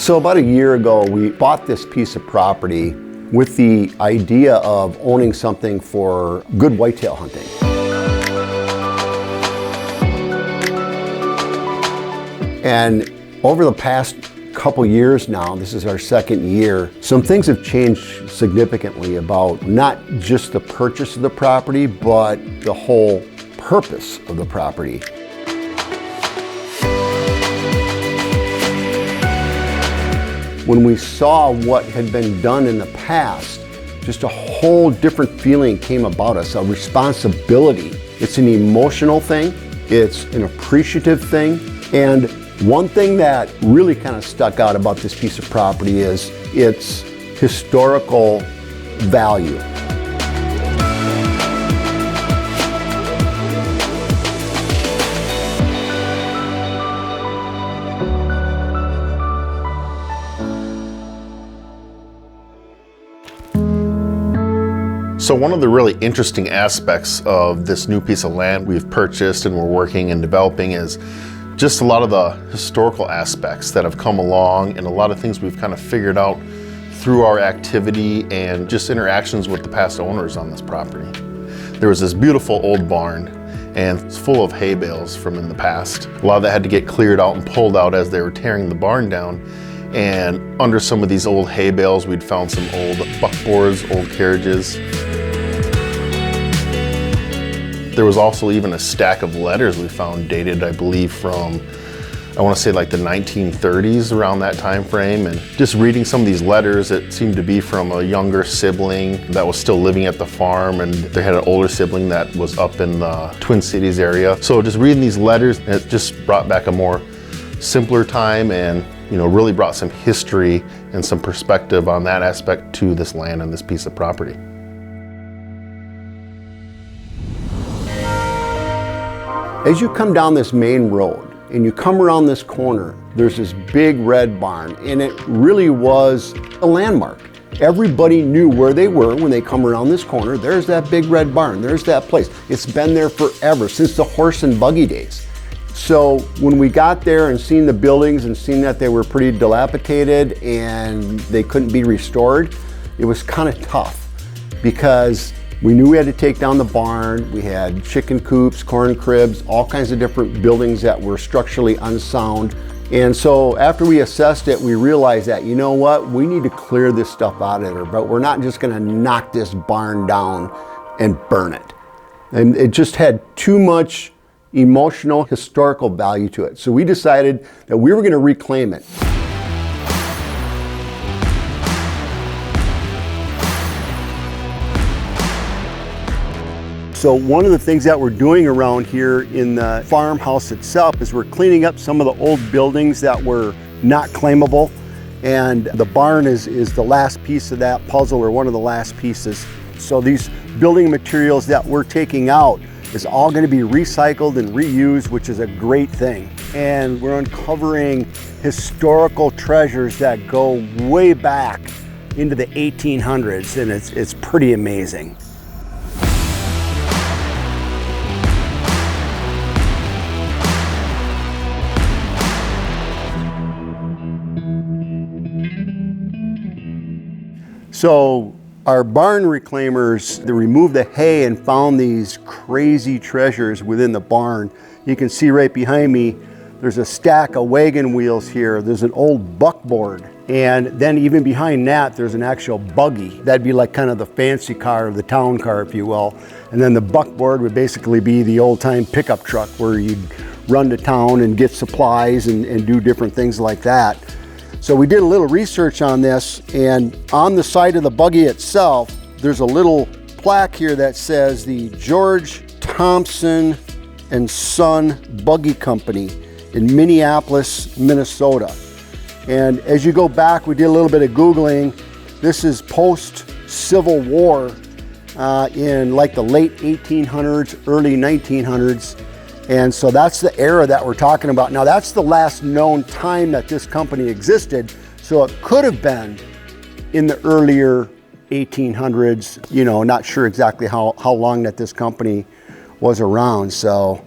So about a year ago, we bought this piece of property with the idea of owning something for good whitetail hunting. And over the past couple years now, this is our second year, some things have changed significantly about not just the purchase of the property, but the whole purpose of the property. When we saw what had been done in the past, just a whole different feeling came about us, a responsibility. It's an emotional thing, it's an appreciative thing, and one thing that really kind of stuck out about this piece of property is its historical value. So one of the really interesting aspects of this new piece of land we've purchased and we're working and developing is just a lot of the historical aspects that have come along and a lot of things we've kind of figured out through our activity and just interactions with the past owners on this property. There was this beautiful old barn and it's full of hay bales from in the past. A lot of that had to get cleared out and pulled out as they were tearing the barn down. And under some of these old hay bales, we'd found some old buckboards, old carriages. There was also even a stack of letters we found dated, I believe, from, I want to say like the 1930s, around that time frame. And just reading some of these letters, it seemed to be from a younger sibling that was still living at the farm, and they had an older sibling that was up in the Twin Cities area. So just reading these letters, it just brought back a more simpler time and really brought some history and some perspective on that aspect to this land and this piece of property. As you come down this main road and you come around this corner, there's this big red barn, and it really was a landmark. Everybody knew where they were when they come around this corner. There's that big red barn, there's that place. It's been there forever, since the horse and buggy days. So when we got there and seen the buildings and seen that they were pretty dilapidated and they couldn't be restored, it was kind of tough because we knew we had to take down the barn. We had chicken coops, corn cribs, all kinds of different buildings that were structurally unsound. And so after we assessed it, we realized that, you know what, we need to clear this stuff out of there, but we're not just gonna knock this barn down and burn it. And it just had too much emotional, historical value to it. So we decided that we were gonna reclaim it. So one of the things that we're doing around here in the farmhouse itself is we're cleaning up some of the old buildings that were not claimable. And the barn is the last piece of that puzzle, or one of the last pieces. So these building materials that we're taking out is all going to be recycled and reused, which is a great thing. And we're uncovering historical treasures that go way back into the 1800s, and it's pretty amazing. So our barn reclaimers, they removed the hay and found these crazy treasures within the barn. You can see right behind me, there's a stack of wagon wheels here. There's an old buckboard. And then even behind that, there's an actual buggy. That'd be like kind of the fancy car, the town car, if you will. And then the buckboard would basically be the old time pickup truck where you'd run to town and get supplies and do different things like that. So we did a little research on this, and on the side of the buggy itself, there's a little plaque here that says the George Thompson and Son Buggy Company in Minneapolis, Minnesota. And as you go back, we did a little bit of Googling. This is post-Civil War in like the late 1800s, early 1900s. And so that's the era that we're talking about. Now that's the last known time that this company existed. So it could have been in the earlier 1800s, not sure exactly how long that this company was around. So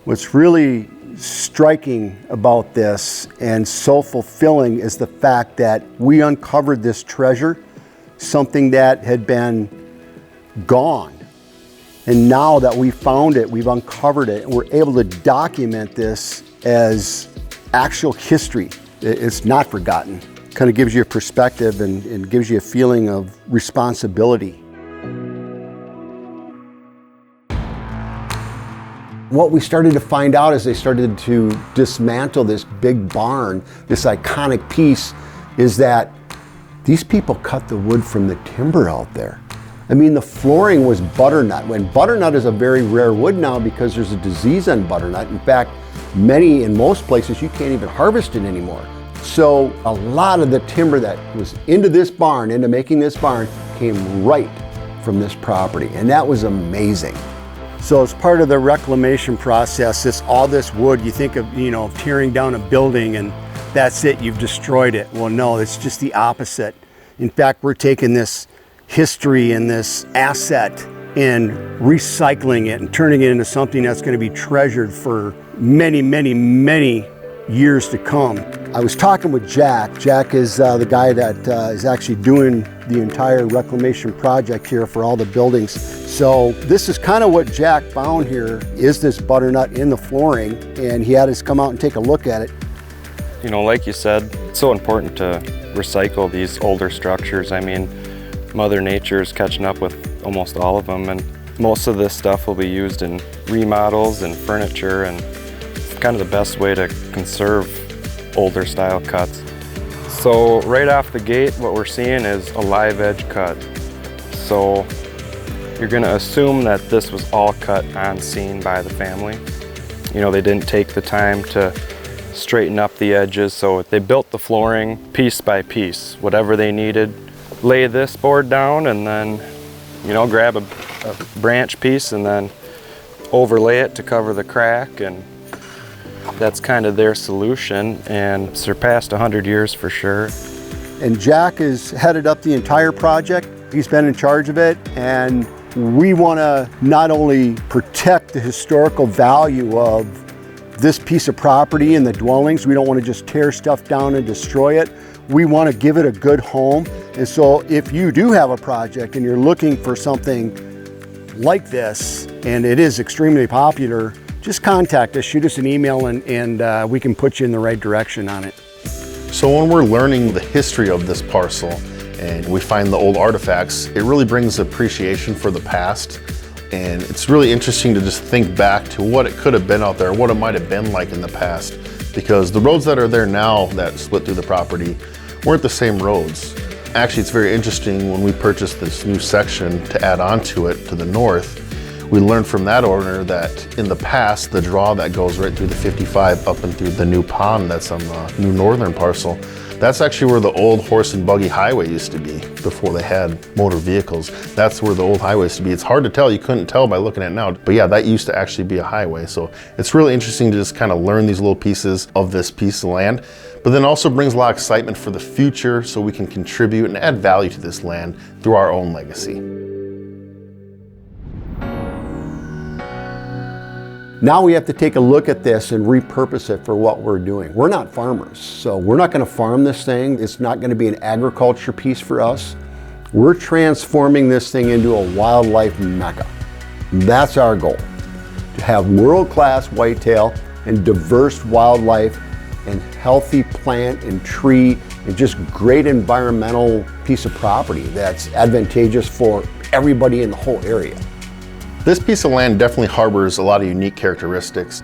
what's really striking about this and so fulfilling is the fact that we uncovered this treasure, something that had been gone. And now that we found it, we've uncovered it, and we're able to document this as actual history. It's not forgotten. Kind of gives you a perspective and gives you a feeling of responsibility. What we started to find out as they started to dismantle this big barn, this iconic piece, is that these people cut the wood from the timber out there. I mean, the flooring was butternut. When butternut is a very rare wood now because there's a disease on butternut. In fact, in most places, you can't even harvest it anymore. So a lot of the timber that was into this barn, into making this barn, came right from this property. And that was amazing. So as part of the reclamation process, all this wood, you think of, tearing down a building and that's it, you've destroyed it. Well, no, it's just the opposite. In fact, we're taking this history and this asset and recycling it and turning it into something that's going to be treasured for many, many, many years to come. I was talking with Jack. Jack is the guy that is actually doing the entire reclamation project here for all the buildings. So this is kind of what Jack found here, is this butternut in the flooring, and he had us come out and take a look at it. Like you said, it's so important to recycle these older structures. I mean, Mother Nature is catching up with almost all of them, and most of this stuff will be used in remodels and furniture, and it's kind of the best way to conserve older style cuts. So right off the gate, what we're seeing is a live edge cut. So you're gonna assume that this was all cut on scene by the family. They didn't take the time to straighten up the edges, so they built the flooring piece by piece, whatever they needed. Lay this board down and then, grab a branch piece and then overlay it to cover the crack, and that's kind of their solution, and surpassed 100 years for sure. And Jack has headed up the entire project. He's been in charge of it, and we want to not only protect the historical value of this piece of property and the dwellings. We don't want to just tear stuff down and destroy it. We want to give it a good home. And so if you do have a project and you're looking for something like this, and it is extremely popular, just contact us, shoot us an email, and we can put you in the right direction on it. So when we're learning the history of this parcel and we find the old artifacts, it really brings appreciation for the past. And it's really interesting to just think back to what it could have been out there, what it might have been like in the past, because the roads that are there now that split through the property weren't the same roads. Actually, it's very interesting, when we purchased this new section to add on to it to the north, we learned from that owner that in the past, the draw that goes right through the 55 up and through the new pond that's on the new northern parcel, that's actually where the old horse and buggy highway used to be before they had motor vehicles. That's where the old highway used to be. It's hard to tell, you couldn't tell by looking at it now, but yeah, that used to actually be a highway. So it's really interesting to just kind of learn these little pieces of this piece of land, but then also brings a lot of excitement for the future so we can contribute and add value to this land through our own legacy. Now we have to take a look at this and repurpose it for what we're doing. We're not farmers, so we're not going to farm this thing. It's not going to be an agriculture piece for us. We're transforming this thing into a wildlife mecca. That's our goal, to have world-class whitetail and diverse wildlife and healthy plant and tree and just great environmental piece of property that's advantageous for everybody in the whole area. This piece of land definitely harbors a lot of unique characteristics.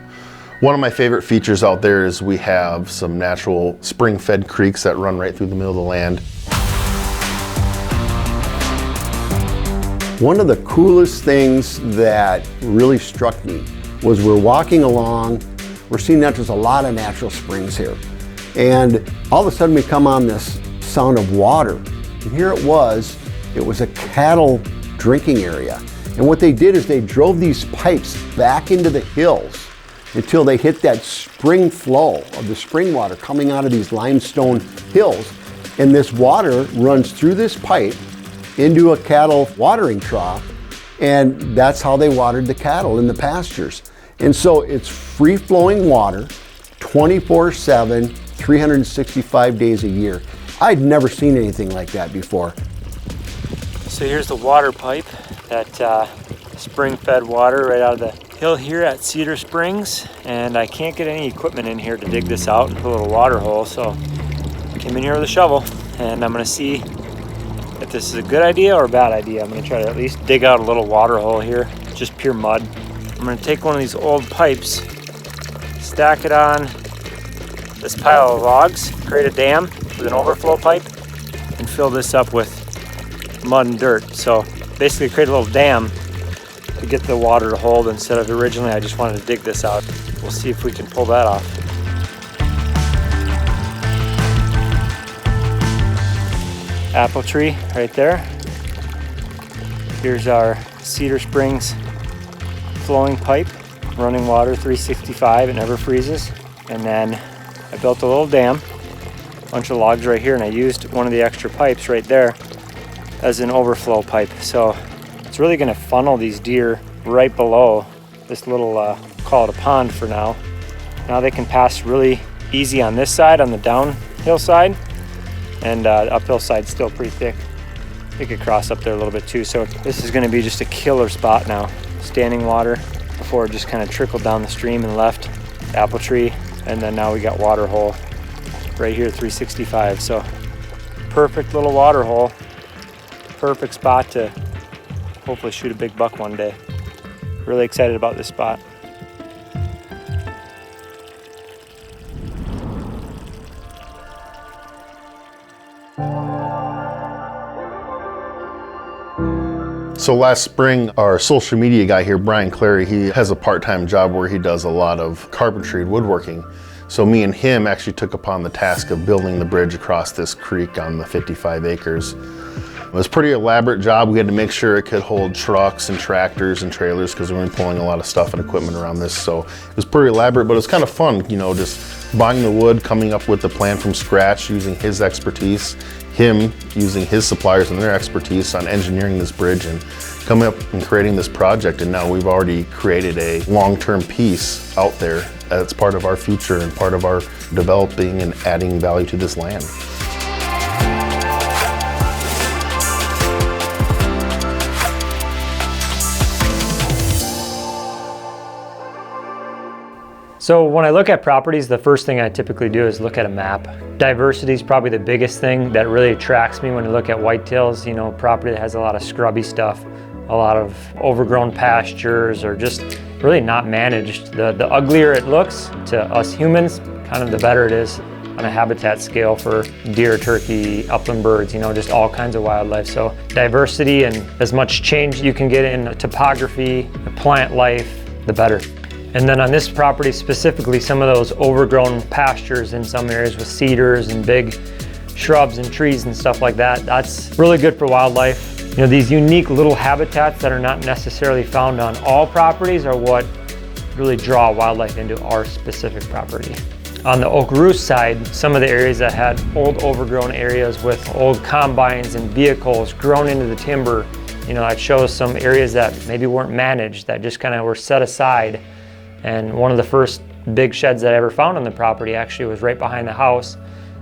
One of my favorite features out there is we have some natural spring-fed creeks that run right through the middle of the land. One of the coolest things that really struck me was we're walking along, we're seeing that there's a lot of natural springs here. And all of a sudden we come on this sound of water. And here it was a cattle drinking area. And what they did is they drove these pipes back into the hills until they hit that spring flow of the spring water coming out of these limestone hills. And this water runs through this pipe into a cattle watering trough, and that's how they watered the cattle in the pastures. And so it's free-flowing water, 24/7, 365 days a year. I'd never seen anything like that before. So here's the water pipe that spring-fed water right out of the hill here at Cedar Springs, and I can't get any equipment in here to dig this out and put a little water hole, so I came in here with a shovel, and I'm gonna see if this is a good idea or a bad idea. I'm gonna try to at least dig out a little water hole here, just pure mud. I'm gonna take one of these old pipes, stack it on this pile of logs, create a dam with an overflow pipe, and fill this up with mud and dirt. So basically create a little dam to get the water to hold instead of originally I just wanted to dig this out. We'll see if we can pull that off. Apple tree right there. Here's our Cedar Springs flowing pipe, running water 365, it never freezes. And then I built a little dam, bunch of logs right here, and I used one of the extra pipes right there as an overflow pipe. So it's really gonna funnel these deer right below this little, call it a pond for now. Now they can pass really easy on this side, on the downhill side, and uphill side's still pretty thick. They could cross up there a little bit too. So this is gonna be just a killer spot now. Standing water before it just kind of trickled down the stream and left the apple tree. And then now we got water hole right here, 365. So perfect little water hole. Perfect spot to hopefully shoot a big buck one day. Really excited about this spot. So last spring, our social media guy here, Brian Clary, he has a part-time job where he does a lot of carpentry and woodworking. So me and him actually took upon the task of building the bridge across this creek on the 55 acres. It was a pretty elaborate job. We had to make sure it could hold trucks and tractors and trailers because we were pulling a lot of stuff and equipment around this. So it was pretty elaborate, but it was kind of fun, you know, just buying the wood, coming up with the plan from scratch, using his expertise, him using his suppliers and their expertise on engineering this bridge and coming up and creating this project. And now we've already created a long-term piece out there that's part of our future and part of our developing and adding value to this land. So when I look at properties, the first thing I typically do is look at a map. Diversity is probably the biggest thing that really attracts me when I look at whitetails. You know, property that has a lot of scrubby stuff, a lot of overgrown pastures, or just really not managed. The uglier it looks to us humans, kind of the better it is on a habitat scale for deer, turkey, upland birds, you know, just all kinds of wildlife. So diversity and as much change you can get in topography, plant life, the better. And then on this property specifically, some of those overgrown pastures in some areas with cedars and big shrubs and trees and stuff like that, that's really good for wildlife. You know, these unique little habitats that are not necessarily found on all properties are what really draw wildlife into our specific property. On the Oak Roost side, some of the areas that had old overgrown areas with old combines and vehicles grown into the timber, you know, that shows some areas that maybe weren't managed, that just kind of were set aside. And one of the first big sheds that I ever found on the property actually was right behind the house.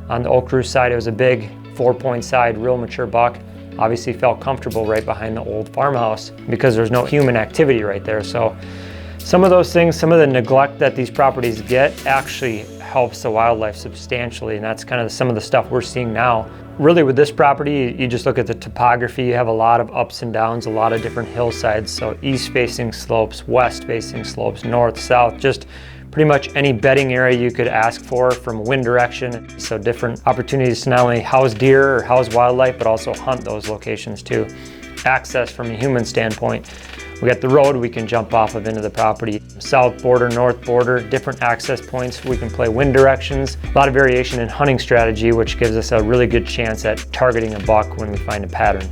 On the Oak Roost side, it was a big 4-point side, real mature buck. Obviously felt comfortable right behind the old farmhouse because there's no human activity right there. So some of those things, some of the neglect that these properties get actually helps the wildlife substantially. And that's kind of some of the stuff we're seeing now. Really with this property, you just look at the topography, you have a lot of ups and downs, a lot of different hillsides. So east facing slopes, west facing slopes, north, south, just pretty much any bedding area you could ask for from wind direction. So different opportunities to not only house deer or house wildlife, but also hunt those locations too. Access from a human standpoint. We got the road we can jump off of into the property. South border, north border, different access points. We can play wind directions. A lot of variation in hunting strategy, which gives us a really good chance at targeting a buck when we find a pattern.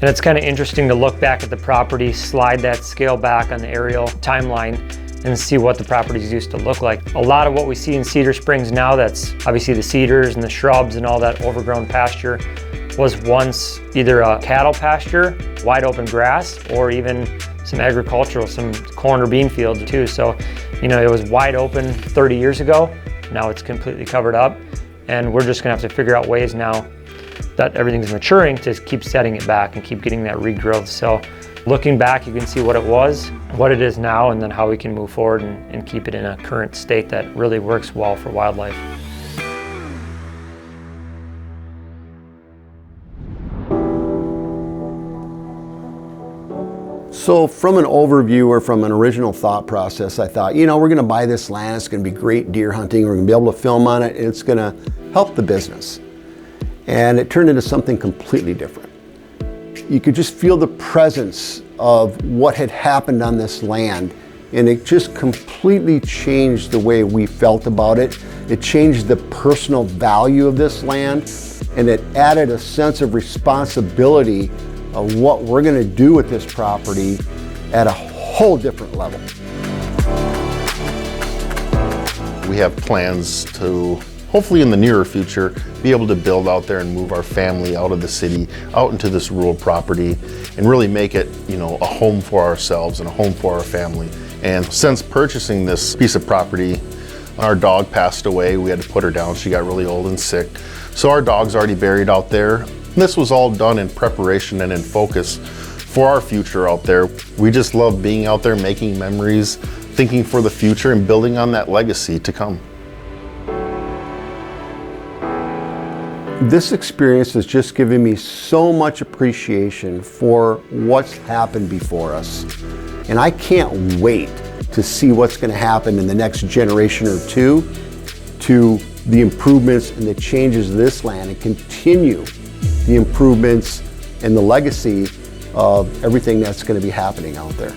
And it's kind of interesting to look back at the property, slide that scale back on the aerial timeline, and see what the properties used to look like. A lot of what we see in Cedar Springs now, that's obviously the cedars and the shrubs and all that overgrown pasture. was once either a cattle pasture, wide open grass, or even some agricultural, some corn or bean fields too. So, it was wide open 30 years ago. Now it's completely covered up, and we're just gonna have to figure out ways now that everything's maturing to keep setting it back and keep getting that regrowth. So looking back, you can see what it was, what it is now, and then how we can move forward and keep it in a current state that really works well for wildlife. So from an overview or from an original thought process, I thought, we're gonna buy this land, it's gonna be great deer hunting, we're gonna be able to film on it, and it's gonna help the business. And it turned into something completely different. You could just feel the presence of what had happened on this land, and it just completely changed the way we felt about it. It changed the personal value of this land, and it added a sense of responsibility of what we're gonna do with this property at a whole different level. We have plans to, hopefully in the nearer future, be able to build out there and move our family out of the city, out into this rural property, and really make it, a home for ourselves and a home for our family. And since purchasing this piece of property, our dog passed away. We had to put her down. She got really old and sick. So our dog's already buried out there. This was all done in preparation and in focus for our future out there. We just love being out there, making memories, thinking for the future, and building on that legacy to come. This experience has just given me so much appreciation for what's happened before us. And I can't wait to see what's going to happen in the next generation or two to the improvements and the changes of this land, and continue the improvements and the legacy of everything that's going to be happening out there.